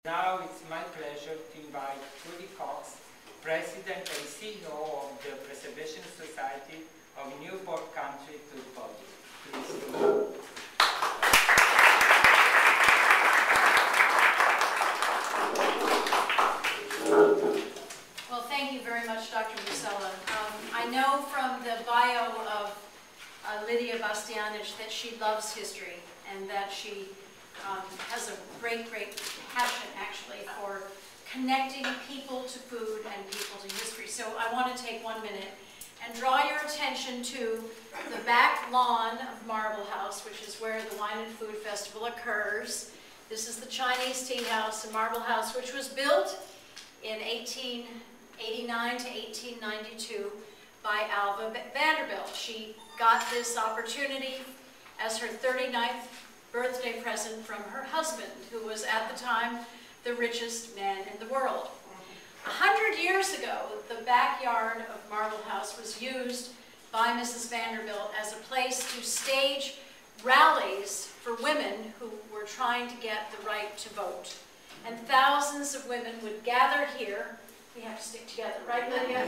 Now it's my pleasure to invite Julie Cox, President and CEO of the Preservation Society of Newport Country, to the podium. Please. Well, thank you very much, Dr. Musella. I know from the bio of Lydia Bastianich that she loves history and that she has a great passion, actually, for connecting people to food and people to history. So I want to take 1 minute and draw your attention to the back lawn of Marble House, which is where the Wine and Food Festival occurs. This is the Chinese tea house in Marble House, which was built in 1889 to 1892 by Alva Vanderbilt. She got this opportunity as her 39th birthday present from her husband, who was at the time the richest man in the world. 100 years ago, the backyard of Marble House was used by Mrs. Vanderbilt as a place to stage rallies for women who were trying to get the right to vote. And thousands of women would gather here. We have to stick together, right, Lydia?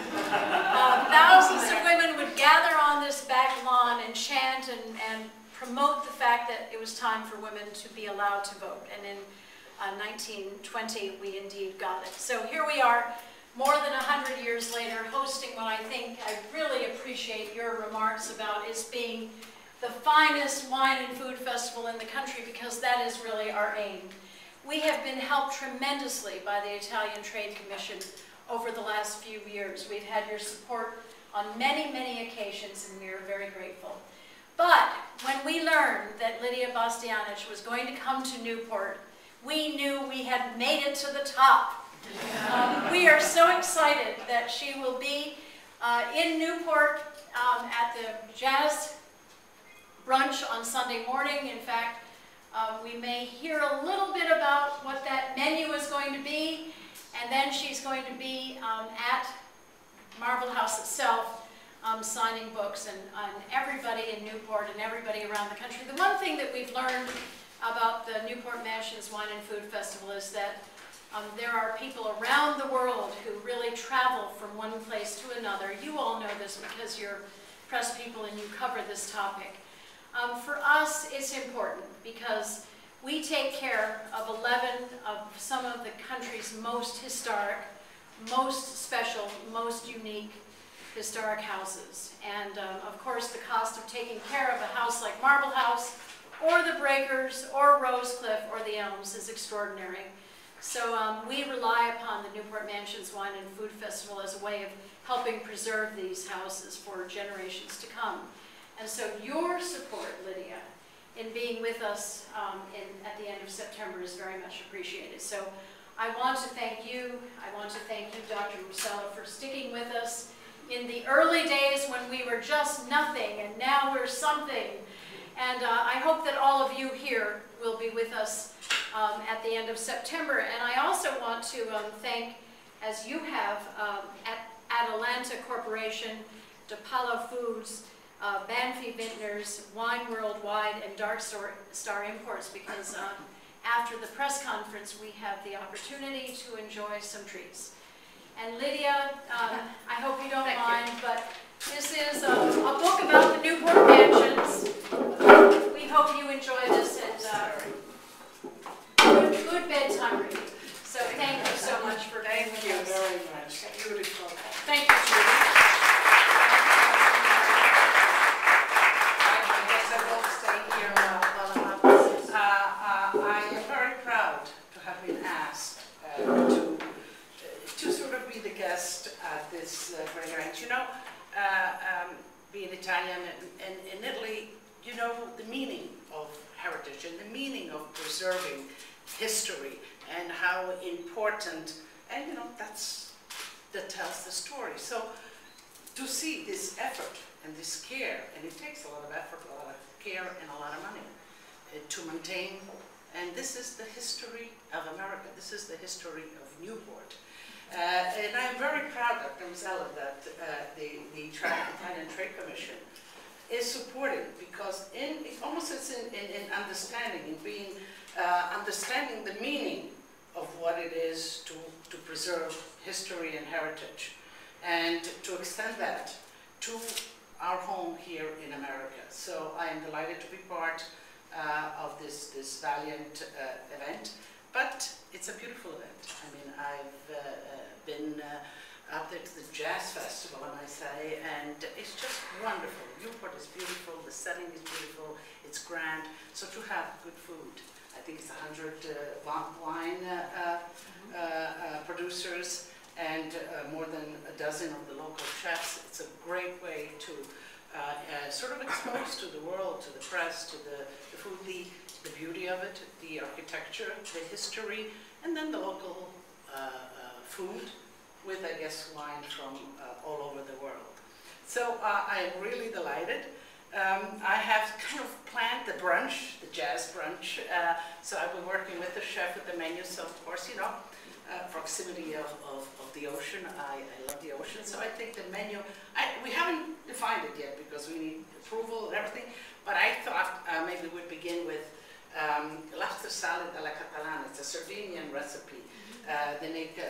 Thousands of women would gather on this back lawn and chant and promote the fact that it was time for women to be allowed to vote. And in 1920, we indeed got it. So here we are, more than 100 years later, hosting what I think I really appreciate your remarks about is being the finest wine and food festival in the country, because that is really our aim. We have been helped tremendously by the Italian Trade Commission over the last few years. We've had your support on many occasions, and we are very grateful. But when we learned that Lydia Bastianich was going to come to Newport, we knew we had made it to the top. We are so excited that she will be in Newport at the Jazz Brunch on Sunday morning. In fact, we may hear a little bit about what that menu is going to be, and then she's going to be at Marble House itself signing books, and everybody in Newport and everybody around the country. The one thing that we've learned about the Newport Mansions Wine and Food Festival is that there are people around the world who really travel from one place to another. You all know this because you're press people and you cover this topic. For us, it's important because we take care of 11 of some of the country's most historic, most special, most unique historic houses. And of course, the cost of taking care of a house like Marble House, or the Breakers, or Rosecliff, or the Elms is extraordinary. So we rely upon the Newport Mansions Wine and Food Festival as a way of helping preserve these houses for generations to come. And so your support, Lydia, in being with us at the end of September is very much appreciated. So I want to thank you. I want to thank you, Dr. Musella, for sticking with us in the early days when we were just nothing, and now we're something. And I hope that all of you here will be with us at the end of September. And I also want to thank, as you have, at Atalanta Corporation, DePalo Foods, Banfi Vintners, Wine Worldwide, and Dark Star Imports, because after the press conference we have the opportunity to enjoy some treats. And Lydia, I hope you don't mind, but this is a book about the Newport Mansions. We hope you enjoy this, and good bedtime reading. So thank you so much for being with us. Thank you very much. Beautiful. Thank you, Judy. I guess I will stay here while I'm up. I am very proud to have been asked to sort of be the guest at this great event. You know, being Italian and in Italy, you know the meaning of heritage and the meaning of preserving history and how important, and you know, that tells the story. So to see this effort and this care, and it takes a lot of effort, a lot of care, and a lot of money to maintain, and this is the history of America. This is the history of Newport. And I'm very proud, Dr. Musella, that the Italian Trade Commission is supporting, because it almost it's in understanding, in being understanding the meaning of what is to preserve history and heritage, and to extend that to our home here in America. So I am delighted to be part of this valiant event, but it's a beautiful event. I mean, I've been up there to the Jazz Festival, I might say, and it's just wonderful. Newport is beautiful, the setting is beautiful, it's grand. So to have good food, I think it's 100 wine producers and more than a dozen of the local chefs. It's a great way to sort of expose to the world, to the press, to the food, the beauty of it, the architecture, the history, and then the local food with, I guess, wine from all over the world. So I am really delighted. I have kind of planned the brunch, the jazz brunch. So I've been working with the chef with the menu. So of course, you know, proximity of the ocean. I love the ocean. So I think the menu, we haven't defined it yet because we need approval and everything. But I thought maybe we'd begin with lobster salad alla catalana. It's a Sardinian recipe. They make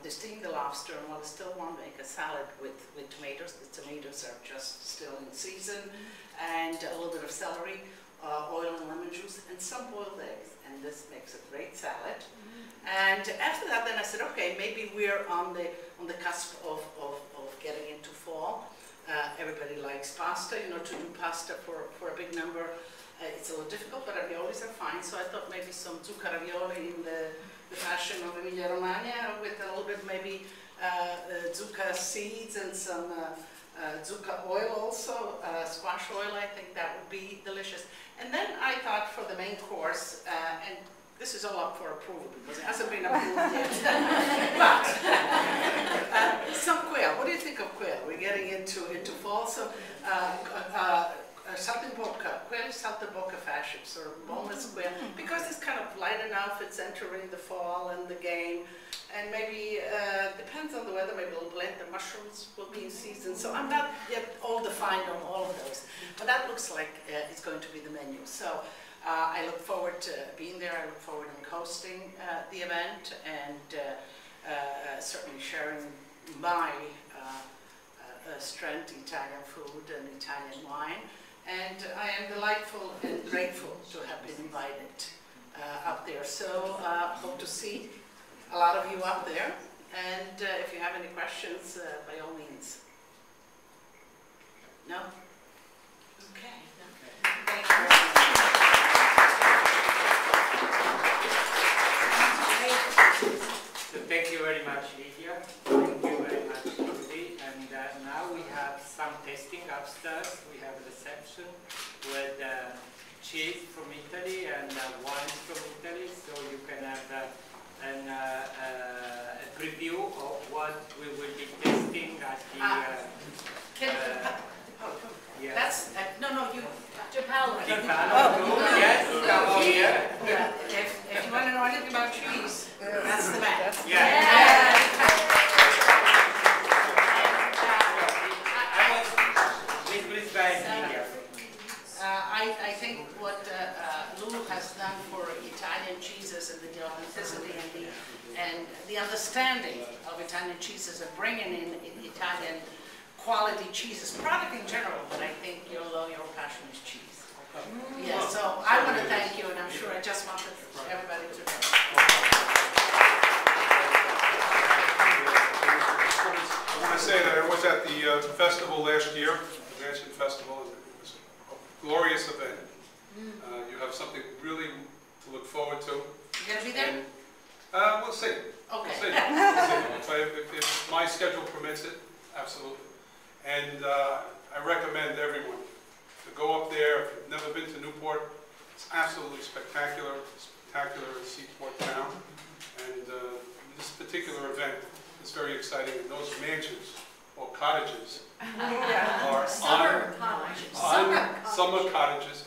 they steam the lobster, and while they still want to make a salad with tomatoes. The tomatoes are just still in season, and a little bit of celery, oil and lemon juice, and some boiled eggs. And this makes a great salad. And after that, then I said, okay, maybe we're on the cusp of getting into fall. Everybody likes pasta. You know, to do pasta for a big number, it's a little difficult, but raviolis are fine. So I thought maybe some zucca ravioli in the fashion of Emilia-Romagna, with a little bit maybe zucca seeds and some zucca oil also, squash oil. I think that would be delicious. And then I thought for the main course, and this is all up for approval because it hasn't been approved yet, but some quail. What do you think of quail? We're getting into fall, so saltimbocca, quail is saltimbocca fashion, sort of boneless quail, because it's kind of light enough, it's entering the fall and the game, and maybe, depends on the weather, maybe a little blend, the mushrooms will be in season, so I'm not yet all defined on all of those, but that looks like it's going to be the menu. So I look forward to being there, I look forward to hosting the event, and certainly sharing my strength, Italian food and Italian wine. And I am delightful and grateful to have been invited up there. So hope to see a lot of you up there. And if you have any questions, by all means. No? Okay. Thank you very much. So thank you very much, Lydia. Thank you very much, Judy. And now we have some tasting upstairs. We have a reception with cheese from Italy and wines from Italy, so you can have a preview of what we will be tasting at the... yes. That's, no, you... Japalo. Yes, come over here. If you want to know anything about cheese, that's the man. Yeah. I think what Lou has done for Italian cheeses and the authenticity and the understanding of Italian cheeses and bringing in Italian quality cheeses, product in general, but I think your passion is cheese. Yeah, so I want to thank you, and I'm sure I just wanted everybody to know. I want to say that I was at the festival last year, the Mansion Festival, and it was a glorious event. You have something really to look forward to. You gonna be there? And, we'll see. Okay. We'll see. If my schedule permits it, absolutely. And I recommend everyone to go up there. If you've never been to Newport, it's absolutely spectacular. Spectacular seaport town. And this particular event is very exciting. And those mansions or cottages are Summer cottages. summer cottages